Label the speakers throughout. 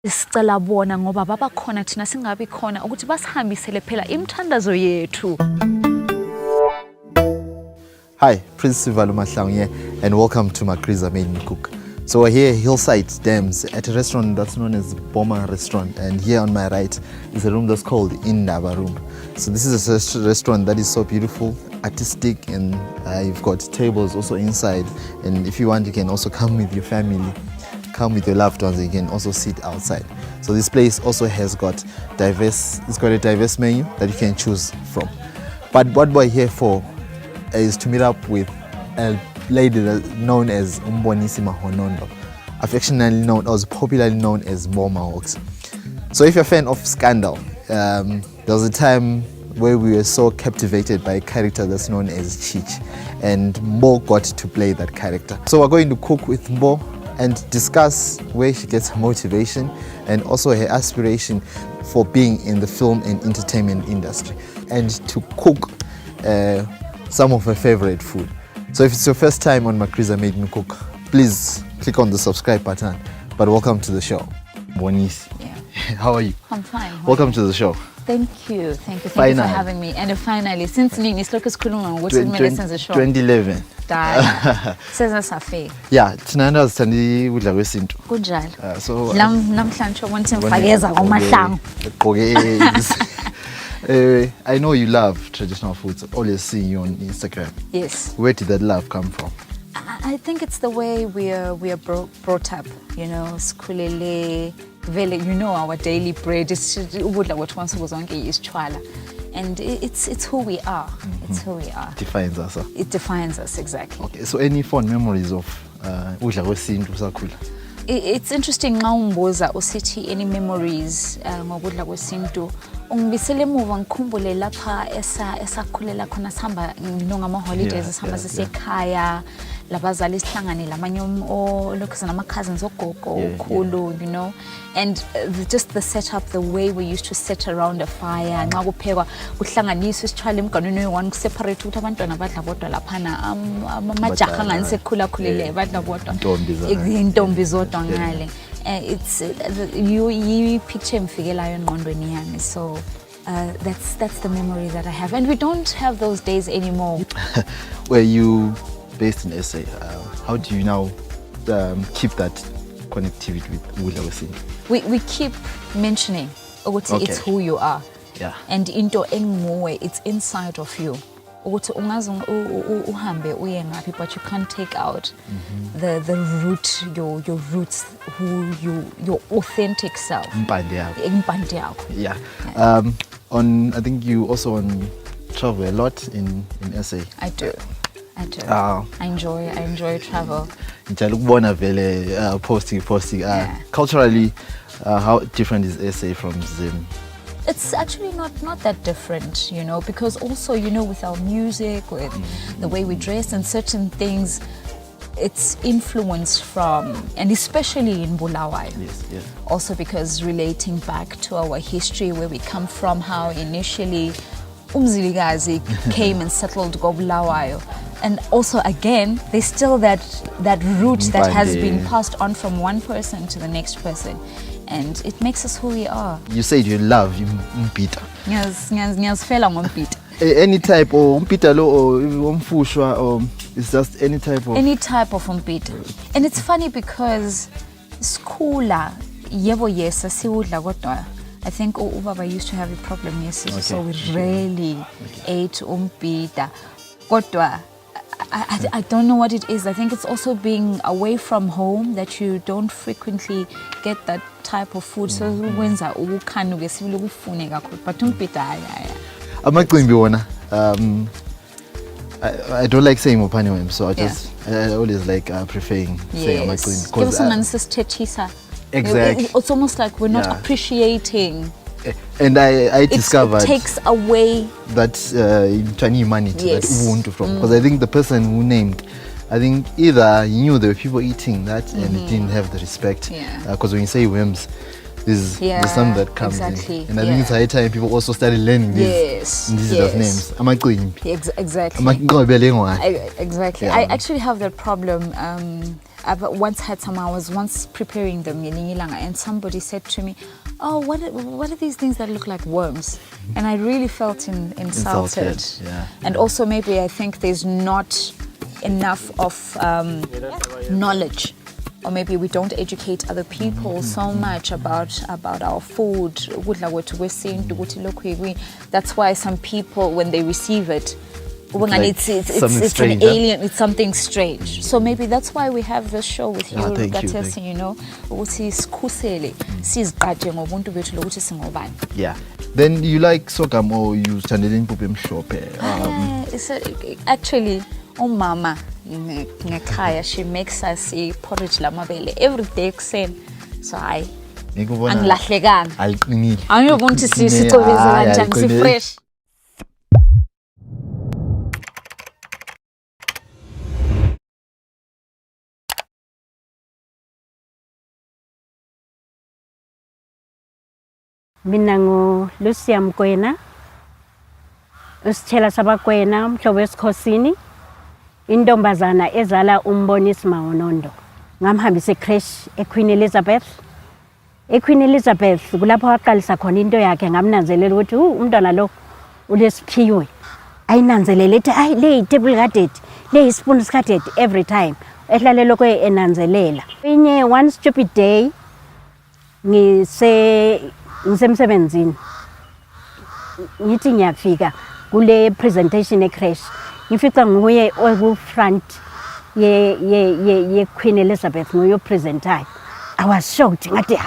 Speaker 1: Sicela bona ngoba baba khona thina singabi khona ukuthi basihambisele phela imthandazo yethu.
Speaker 2: Hi, Prince Mahlangu here, and welcome to Magriza Made Me Cook. So we're here, Hillside Dams, at a restaurant that's known as Boma Restaurant, and here on my right is a room that's called Indaba Room. So this is a restaurant that is so beautiful, artistic, and you've got tables also inside. And if you want, you can also come with your family, come with your loved ones, and you can also sit outside. So this place also has got a diverse menu that you can choose from. But what we're here for is to meet up with a lady known as Mbo Mahocs, affectionately known, or popularly known as Mbo Mahocs. So if you're a fan of Scandal, there was a time where we were so captivated by a character that's known as Chich, and Mbo got to play that character. So we're going to cook with Mbo and discuss where she gets her motivation and also her aspiration for being in the film and entertainment industry, and to cook some of her favorite food. So if it's your first time on Magriza Made Me Cook, please click on the subscribe button. But welcome to the show. Bonis.
Speaker 1: Yeah.
Speaker 2: How are you?
Speaker 1: I'm fine.
Speaker 2: Welcome to the show.
Speaker 1: Thank you for having me. And finally, since Nini Slokus Kulunga, what's in the show?
Speaker 2: 2011.
Speaker 1: Says us a fair.
Speaker 2: Yeah, Tinanda was Tandi with Lavesinto.
Speaker 1: Good job.
Speaker 2: So
Speaker 1: Lamshancho wants him Fageza or Mahlangu.
Speaker 2: I know you love traditional foods. I always see you on Instagram.
Speaker 1: Yes.
Speaker 2: Where did that love come from?
Speaker 1: I think it's the way we are brought up. You know, skulele, vele. You know, our daily bread is what once was on is chwala, and it's who we are. It's who we are.
Speaker 2: Defines us.
Speaker 1: It defines us exactly.
Speaker 2: Okay. So any fond memories of udla kwesintu usakhula?
Speaker 1: It's interesting now umbuza usithi any memories ngokudla kwesintu ungibisele emuva ngikhumbule lapha esakhulela khona sihamba ngama holidays sihamba sisekhaya labazali sihlangane lamanye lokho nama cousins ogogo ukhulu, you know, and just the setup, the way we used to sit around a fire nxa kuphekwa kuhlanganiswa isithwala emganwini one separate ukuthi abantwana badla bodwa laphana amajaha nganisekhula khulile badla bodwa intombi zodwa ngale. It's you picture mfikelayo engqondweni yami. So that's the memory that I have, and we don't have those days anymore.
Speaker 2: Were you based in SA? How do you now keep that connectivity with Udla Kwesintu?
Speaker 1: We keep mentioning it's who you are.
Speaker 2: Yeah.
Speaker 1: And into enguwe, it's inside of you. Uhambe uye ngaphi, but you can't take out the root, your roots, your authentic self. Impande yakho.
Speaker 2: Yeah. I think you also travel a lot in SA.
Speaker 1: I do. I enjoy travel.
Speaker 2: Posting. Culturally, how different is SA from Zim?
Speaker 1: It's actually not that different, you know, because also, you know, with our music, with the way we dress and certain things, it's influenced from, and especially in Bulawayo.
Speaker 2: Yes.
Speaker 1: Also because relating back to our history, where we come from, how initially Umziligazi came and settled Bulawayo. And also, again, there's still that root that has been passed on from one person to the next person. And it makes us who we are. You
Speaker 2: said you love umpita.
Speaker 1: Yes, fela umpita.
Speaker 2: Any type of umpita lo or umfushwa, or it's just any type of
Speaker 1: umpita. And it's funny because skula yebo yesa siwudla kodwa I think ubaba used to have a problem yesterday, so we rarely ate umpita. Kodwa I don't know what it is. I think it's also being away from home that you don't frequently get that type of food. So wenza ukhanuke sibile ukufune kakhulu, but umpita
Speaker 2: amaqimbi wona I don't like saying opaniwe, so I always like preferring saying amaqimbi
Speaker 1: because
Speaker 2: exactly.
Speaker 1: It's almost like we're not appreciating.
Speaker 2: And I discovered
Speaker 1: it takes away
Speaker 2: that humanity, that ubuntu from, because I think the person who named, I think either he knew there were people eating that and he didn't have the respect, because when you say whims, there's something that comes in, and I think it's high time people also started learning these names.
Speaker 1: Exactly.
Speaker 2: Exactly.
Speaker 1: I actually have that problem. I've once had some. I was once preparing them in Ingilanga, and somebody said to me, "Oh, what are these things that look like worms?" And I really felt insulted.
Speaker 2: Yeah.
Speaker 1: And also maybe I think there's not enough of knowledge, or maybe we don't educate other people so much about our food. That's why some people, when they receive it, it's an alien, it's something strange. So maybe that's why we have this show with you, Gatesi, you know,
Speaker 2: yeah. Then you like sokam or you standing in pupim shop?
Speaker 1: Actually, mama ngekhaya, she makes us a porridge lamabele every day kuseni. So angilahlekanga. Angiyobona ukuthi sicobeza kanjani, si-fresh.
Speaker 3: Mina Lucia Mkwena, usitshela sabakwena, mhlobo wesikhosini, intombazana ezala umbonisi Mahonondo. Ngamhambisa ecreche eQueen Elizabeth. eQueen Elizabeth kulapho waqalisa khona into yakhe, ngamnanzelela ukuthi umntwana lo ulesiphiwe. Ayinanzelele ethi ayi le table kadade, le spoon kadade every time. Ehlale lokho enanzelela. Inye one stupid day ngisemsebenzini ngithi ngiyafika kule presentation ecrash, ngifica nguye front ye Queen Elizabeth nguye presentayo. I was shocked, ngathi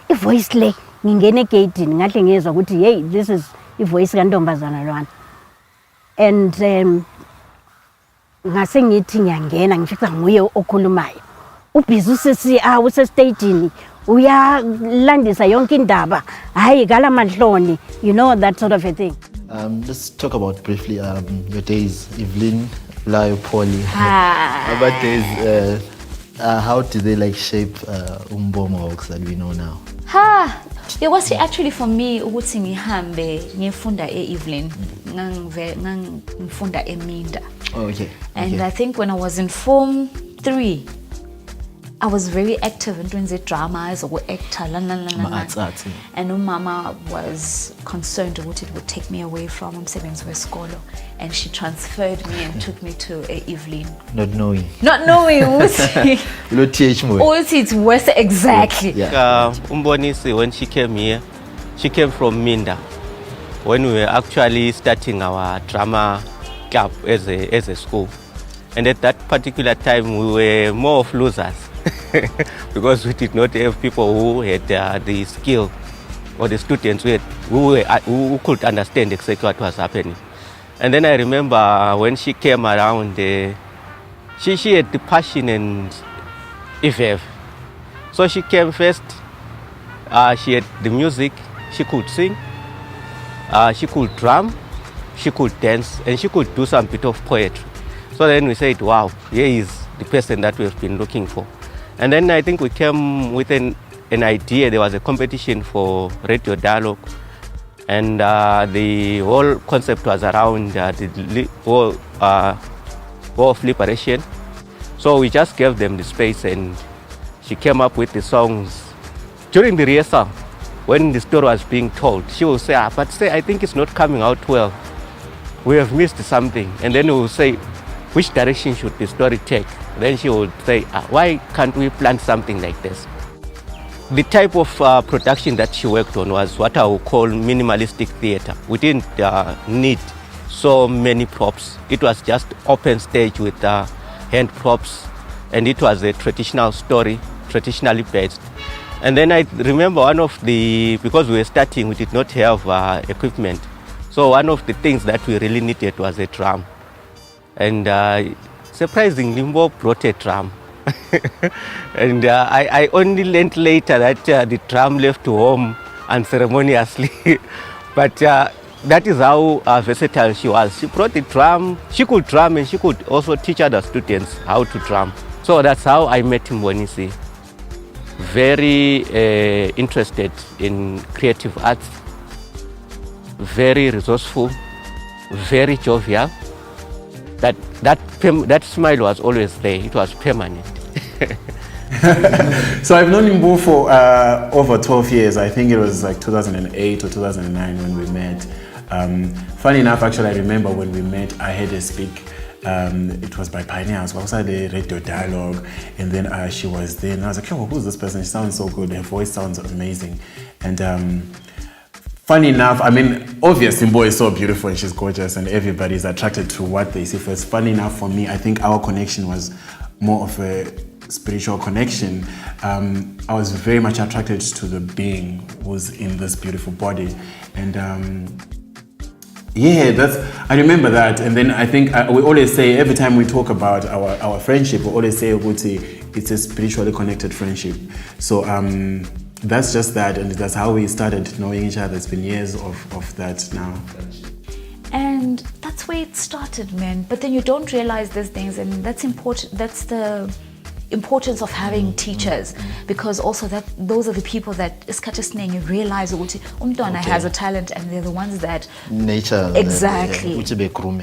Speaker 3: ivoice le, ngingena egate ngathi ngezwa ukuthi hey, this is ivoice kantombazana lwana. And ngase ngithi ngiyangena ngifica nguye okhulumayo. Ubhizi usestage uyalandisa yonke indaba, hayi gala mahloni, you know, that sort of a thing.
Speaker 2: Let's talk about briefly your days, Evelyn, Bulawayo, Polly. About days, how did they like shape Mbo Mahocs that we know now?
Speaker 1: It was actually for me ukuthi ngihambe ngifunda eEvelyn, ngifunda eMinda.
Speaker 2: Okay.
Speaker 1: And I think when I was in Form 3, I was very active in doing the dramas or actor, and Mama was concerned what it would take me away from school, and she transferred me and took me to Evelyn.
Speaker 2: Not knowing
Speaker 1: it's worse exactly.
Speaker 4: Umbonisi, when she came here, she came from Minda when we were actually starting our drama club as a school, and at that particular time we were more of losers. Because we did not have people who had the skill, or the students who could understand exactly what was happening. And then I remember when she came around, she had the passion and effort. So she came first, she had the music, she could sing, she could drum, she could dance, and she could do some bit of poetry. So then we said, wow, here is the person that we've been looking for. And then I think we came with an idea. There was a competition for radio dialogue, and the whole concept was around the war of liberation. So we just gave them the space, and she came up with the songs. During the rehearsal, when the story was being told, she will say, but say, I think it's not coming out well. We have missed something. And then we will say, which direction should the story take? Then she would say, why can't we plan something like this? The type of production that she worked on was what I would call minimalistic theater. We didn't need so many props. It was just open stage with hand props, and it was a traditional story, traditionally based. And then I remember because we were starting, we did not have equipment. So one of the things that we really needed was a drum. And surprisingly, Mbo brought a drum. And I only learned later that the drum left home unceremoniously. But that is how versatile she was. She brought the drum, she could drum, and she could also teach other students how to drum. So that's how I met Mbonisi. Very interested in creative arts, very resourceful, very jovial. That smile was always there. It was permanent.
Speaker 5: So I've known Mbo for over 12 years. I think it was like 2008 or 2009 when we met. Funny enough, actually, I remember when we met, I heard her speak. It was by Pioneers. We also had a radio dialogue, and then she was there, and I was like, oh, who's this person? She sounds so good. Her voice sounds amazing. And funny enough, I mean, obviously, Mbo is so beautiful and she's gorgeous, and everybody's attracted to what they see first. Funny enough, for me, I think our connection was more of a spiritual connection. I was very much attracted to the being who's in this beautiful body, and I remember that. And then I think we always say, every time we talk about our friendship, we always say it's a spiritually connected friendship. So that's just that, and that's how we started knowing each other. It's been years of that now.
Speaker 1: And that's where it started, man. But then you don't realize these things, and that's important. That's the importance of having teachers, because also those are the people that isikhathi you realize ukuthi umntwana has a talent, and they're the ones that
Speaker 2: nature
Speaker 1: exactly
Speaker 2: ukuthi begroom.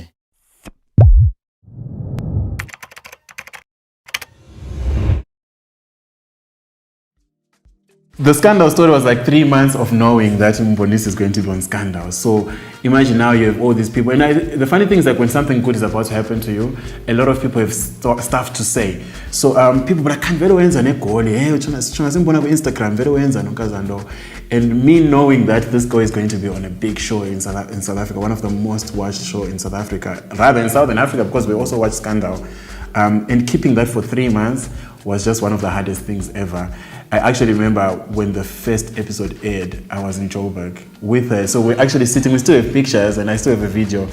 Speaker 5: The Scandal story was like 3 months of knowing that Mbonisi is going to be on Scandal. So imagine now you have all these people. And the funny thing is that when something good is about to happen to you, a lot of people have stuff to say. So people, but I can't very wenza negoli. Hey, Instagram very wenza nokazando. And me knowing that this guy is going to be on a big show in South Africa, one of the most watched show in South Africa, rather in Southern Africa, because we also watch Scandal. And keeping that for 3 months was just one of the hardest things ever. I actually remember when the first episode aired, I was in Joburg with her. So we're actually sitting, we still have pictures, and I still have a video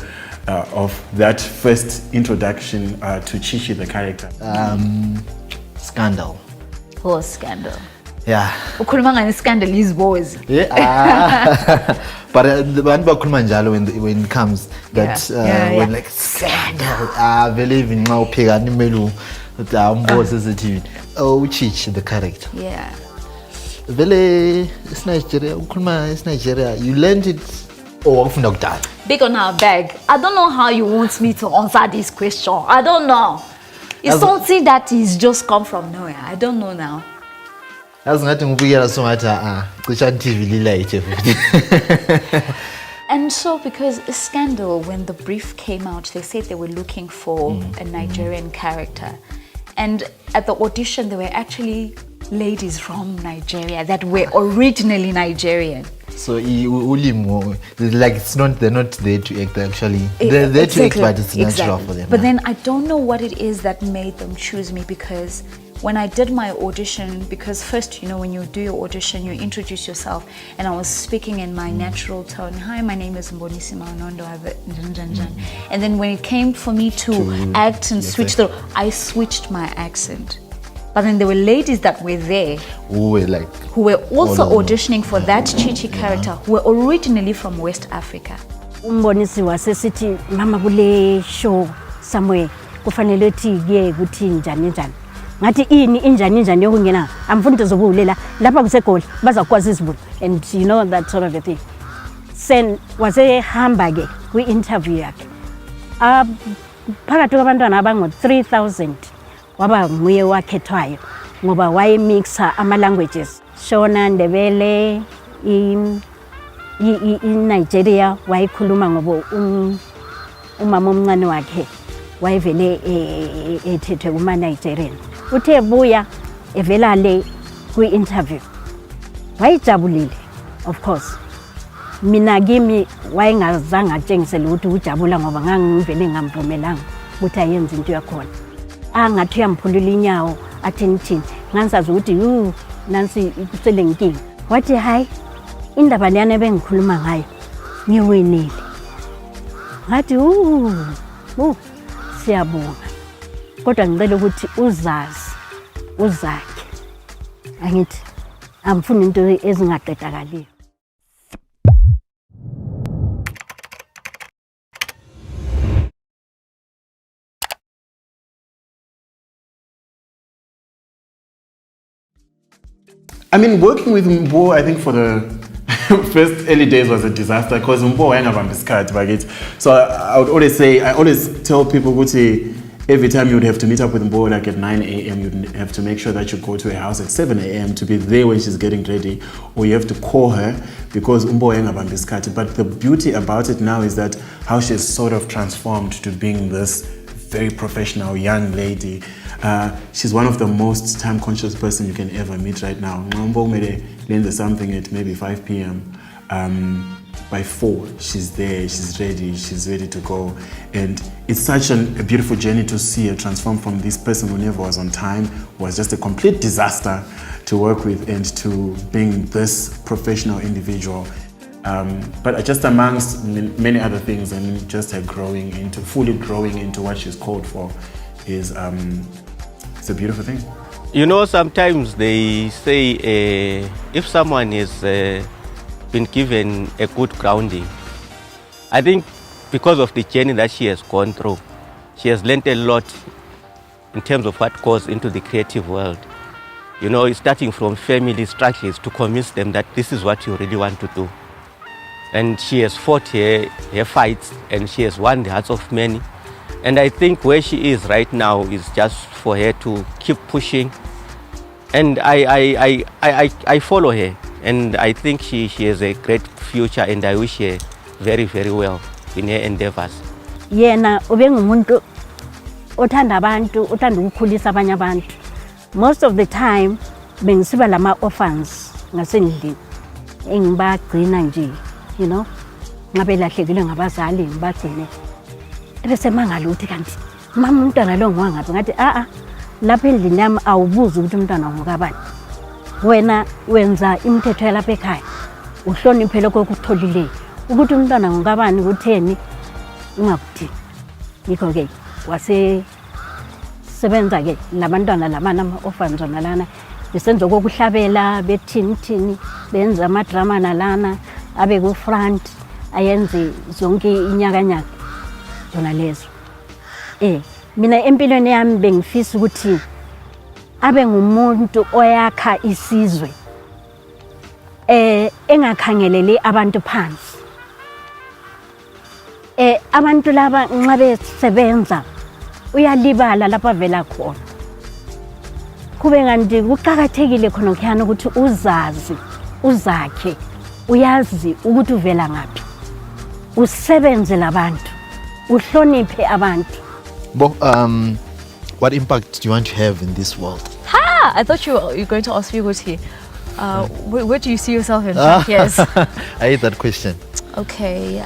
Speaker 5: of that first introduction to Chichi, the character.
Speaker 2: Scandal.
Speaker 1: Oh, Scandal.
Speaker 2: Yeah.
Speaker 1: Ukhuluma ngani Scandal is boys.
Speaker 2: Yeah. But when it comes that when like Scandal, I believe in my opinion. Oh, Chichi, the character.
Speaker 1: Yeah.
Speaker 2: It's Nigeria. It's Nigeria. You learned it or from that?
Speaker 1: Big on our bag. I don't know how you want me to answer this question. I don't know. It's something that is just come from nowhere. I don't know now.
Speaker 2: That's nothing we are so much. TV later.
Speaker 1: And so, because a Scandal, when the brief came out, they said they were looking for a Nigerian character. And at the audition, there were actually ladies from Nigeria that were originally Nigerian.
Speaker 2: So, like they're not there to act actually. They're there to act, but it's natural for them.
Speaker 1: But then I don't know what it is that made them choose me, because when I did my audition, because first, when you do your audition, you introduce yourself, and I was speaking in my natural tone. Hi, my name is Mbo Mahocs. And then when it came for me to act and switch I switched my accent. But then there were ladies that were there
Speaker 2: who
Speaker 1: were also auditioning for that Chichi character, who were originally from West Africa.
Speaker 3: Umbonisi wasesithi mama kule show somewhere kufanele uthi ke kuthi njani ngathi injani yokungena amfuni zokulela lapha kusegoli bazakwazi izibulu, and you know that sort of a thing. Sen wasehamba ke kwi-interview yakhe phakathi kwabantwana abango 3000 waba nguye wakhethwayo ngoba wayemixa ama-languages Shona, Ndebele, in Nigeria wayikhuluma ngoba umama omncane wakhe wayevele ethethwe kuma-Nigerian. Uthe ebuya evela le kwi-interview wayijabulile, of course. Mina kimi wayengazange atshengisele ukuthi ujabula ngoba ngangivele ngamvumelanga ukuthi ayenze into yakhona. Angathi uyamphulula inyawo athini ngansazi ukuthi nansi kusele nkinga. Wathi hayi indaba leyana bengikhuluma ngayo ngiwinile. Ngathi siyabonga. Kodwa ngicela ukuthi uzazi uzakhe. Angithi amfuni into ezingaqedakaliyo.
Speaker 5: I mean, working with Mbo, I think for the first early days was a disaster because Mbo wayengabamba isikhathi bakithi. So I would always say, I always tell people ukuthi every time you would have to meet up with Mbo like at 9 a.m., you'd have to make sure that you go to her house at 7 a.m. to be there when she's getting ready, or you have to call her because Mbo engabambi isikhathi. But the beauty about it now is that how she's sort of transformed to being this very professional young lady. She's one of the most time-conscious person you can ever meet right now. Mbo may lend something at maybe 5 p.m. By 4, she's there, she's ready to go. And it's such a beautiful journey to see her transform from this person who never was on time, was just a complete disaster to work with, and to being this professional individual. But just amongst many other things, and just her fully growing into what she's called for is, it's a beautiful thing.
Speaker 4: You know, sometimes they say if someone is been given a good grounding, I think because of the journey that she has gone through, she has learned a lot in terms of what goes into the creative world. You know, starting from family struggles to convince them that this is what you really want to do. And she has fought her fights, and she has won the hearts of many. And I think where she is right now is just for her to keep pushing. And I follow her. And I think she has a great future, and I wish her very, very well in her endeavors.
Speaker 3: Yena ubengumuntu othanda abantu, othanda ukukhulisa abanye abantu. Most of the time bengisiba lama orphans ngasendlini engibagcina nje, you know, ngabe lahlekile ngabazali ngibagcine. Bese mangala uthi kanti mama umntwana lo ngwangaphi, ngathi lapha endlini yami awubuzi ukuthi umntwana ngokabani. Wena wenza imithetho yalapha ekhaya, uhloniphe lokho okutholileyo, ukuthi umntwana ngokabani kutheni ungakuthi. Yikho ke wase sebenza ke labantwana labana ama-orphans nalana besenza kokuhlabela bethini benza amadrama nalana abe ku front ayenze zonke inyakanyaka zona lezo. Mina empilweni yami bengifisa ukuthi abe ngumuntu oyakha isizwe, engakhangeleli abantu phansi. Abantu laba nxa besebenza uyalibala lapha vela khona. Kube kanti kuqhakathekile khona khiyana ukuthi uzazi, uzakhe, uyazi ukuthi uvela ngaphi. Usebenze labantu, uhloniphe abantu.
Speaker 2: Bo, what impact do you want to have in this world?
Speaker 1: I thought you were going to ask me, where do you see yourself in 5 years?
Speaker 2: I hate that question.
Speaker 1: Okay,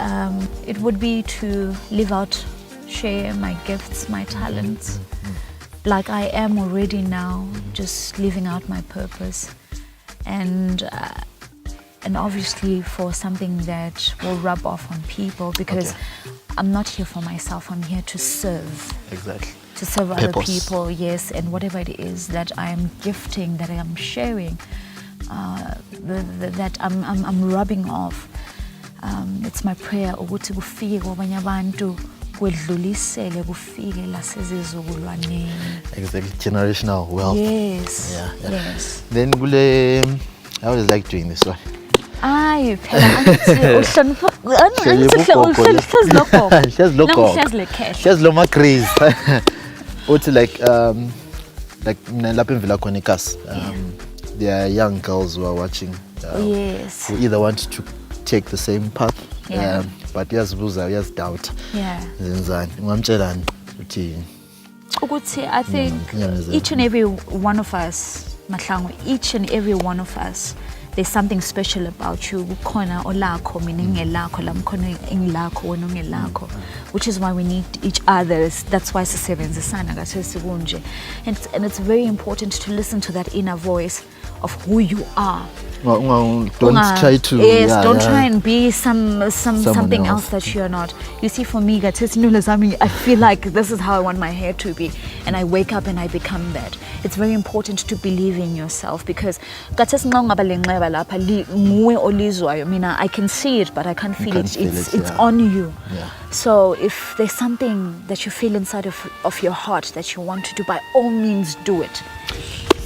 Speaker 1: it would be to live out, share my gifts, my talents, like I am already now, just living out my purpose, and obviously for something that will rub off on people, because I'm not here for myself, I'm here to serve.
Speaker 2: Exactly.
Speaker 1: To serve other people, yes, and whatever it is that I am gifting, that I am sharing, that I'm rubbing off. It's my prayer ukuthi kufike kwabanye abantu kwedlulisele kufike lasezizukulwaneni.
Speaker 2: Exactly, generational wealth.
Speaker 1: Yes.
Speaker 2: Yeah.
Speaker 1: Yes.
Speaker 2: Then I always like doing this one.
Speaker 1: Ay phela
Speaker 2: She's lo Magriza. Uthi like lapha emvela khona eKasi. There are young girls who are watching.
Speaker 1: Yes.
Speaker 2: Who either want to take the same path, but uyazibuza, uyazidoubt.
Speaker 1: Yeah.
Speaker 2: Zenzani? Ungamtshelani uthi?
Speaker 1: Ukuthi I think each and every one of us, Mahlangu, each and every one of us, there's something special about you. Kukhona olakho, mina ngingelakho, la mkhona engilakho, wena ungelakho. Which is why we need each other. That's why sisebenzisana kathesi kunje. And it's very important to listen to that inner voice of who you are.
Speaker 2: Don't try to.
Speaker 1: Yes, don't try and be something else that you're not. You see, for me, I feel like this is how I want my hair to be, and I wake up and I become that. It's very important to believe in yourself, because I can see it, but I can't feel it. It's on you.
Speaker 2: Yeah.
Speaker 1: So if there's something that you feel inside of your heart that you want to do, by all means do it.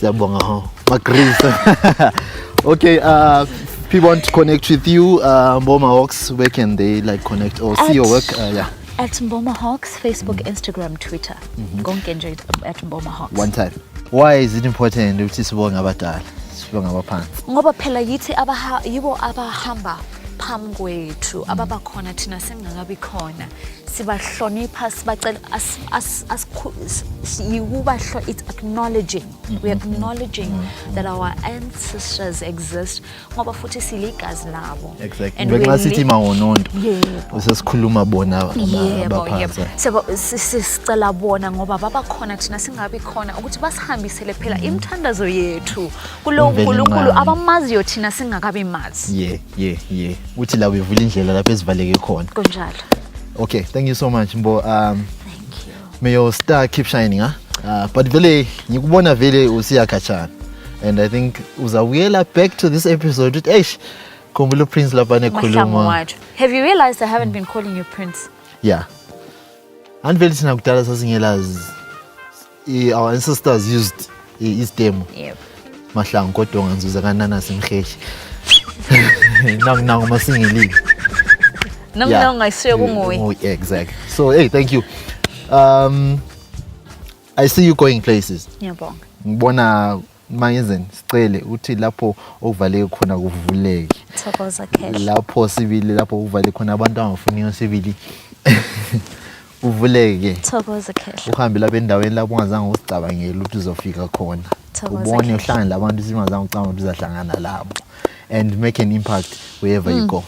Speaker 2: Magriza. Okay, people want to connect with you, Mbo Mahocs. Where can they connect or see your work?
Speaker 1: At Mbo Mahocs, Facebook, Instagram, Twitter. Konke nje at Mbo Mahocs.
Speaker 2: One time. Why is it important ukuthi sibonge abadala? Sibonge abaphansi.
Speaker 1: Ngoba phela yithi yibo abahamba phambi kwethu ababa khona thina singakabi khona. Sibahlonipha sibacela it's acknowledging. We're acknowledging that our ancestors exist. Ngoba futhi siligazi labo.
Speaker 2: Exactly. Bekuma sithi mawonondo.
Speaker 1: Yebo.
Speaker 2: Usesikhuluma bona abaphansi.
Speaker 1: Sicela bona ngoba baba khona thina singabi khona ukuthi basihambisele phela imithandazo yethu kulo uNkulunkulu abamaziyo thina singakabi mazi.
Speaker 2: Yeah. Uthi la wevula indlela lapho esivaleke khona.
Speaker 1: Kunjalo.
Speaker 2: Okay, thank you so much, Mbo.
Speaker 1: Thank you.
Speaker 2: May your star keep shining, huh? But vele ngikubona vele usiya kachana. And I think uzawuyela back to this episode with Khumbula Prince lapha nekhuluma.
Speaker 1: Have you realized I haven't been calling you Prince?
Speaker 2: Yeah. And vele thina kudala sasingelazi our ancestors used isdemo.
Speaker 1: Yep.
Speaker 2: Mahlangu kodwa nganzuza kanana simheshi. Nangu masingilile.
Speaker 1: Yeah,
Speaker 2: exactly. So, hey, thank you. I see you going places.
Speaker 1: Ngiyabonga.
Speaker 2: Ngibona manje sicele uthi lapho okuvaleke khona kuvuleke.
Speaker 1: Thokoza cash.
Speaker 2: Lapho sibili lapho kuvale khona abantu abangafuniyo sibili. Uvuleke.
Speaker 1: Thokoza cash.
Speaker 2: Uhambe lapha endaweni lapho ungazange usicabangela ukuthi uzofika khona. Ubone uhlangana labantu singazange ucabanga ukuthi uzahlangana labo and make an impact wherever you go.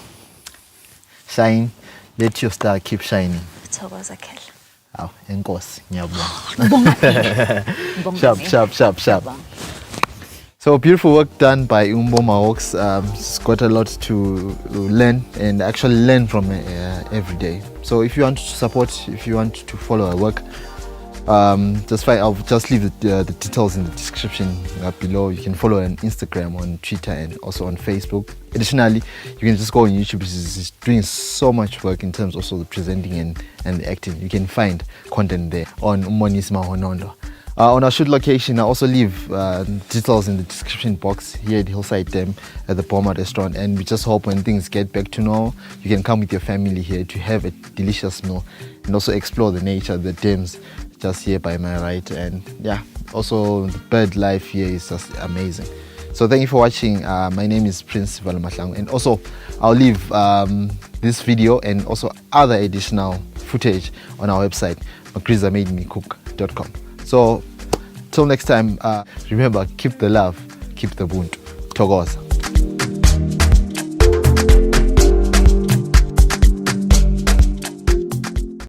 Speaker 2: Shine, let your star keep shining.
Speaker 1: Thokoza cash.
Speaker 2: Aw, enkosi, ngiyabonga.
Speaker 1: Bonga.
Speaker 2: Sharp. So beautiful work done by Mbo Mahocs. It's got a lot to learn and actually learn from every day. So if you want to support, if you want to follow her work, just fine. I'll just leave the details in the description below. You can follow her on Instagram, on Twitter, and also on Facebook. Additionally, you can just go on YouTube. She's doing so much work in terms also the presenting and the acting. You can find content there on Mahlangu. On our shoot location, I also leave details in the description box here at Hillside Dam at the Boma restaurant. And we just hope when things get back to normal, you can come with your family here to have a delicious meal and also explore the nature, the dams just here by my right. And yeah, also the bird life here is just amazing. So thank you for watching. My name is Prince Mahlangu, and also I'll leave this video and also other additional footage on our website, magriza.com. So till next time, remember, keep the love, keep the buntu. Thokoza.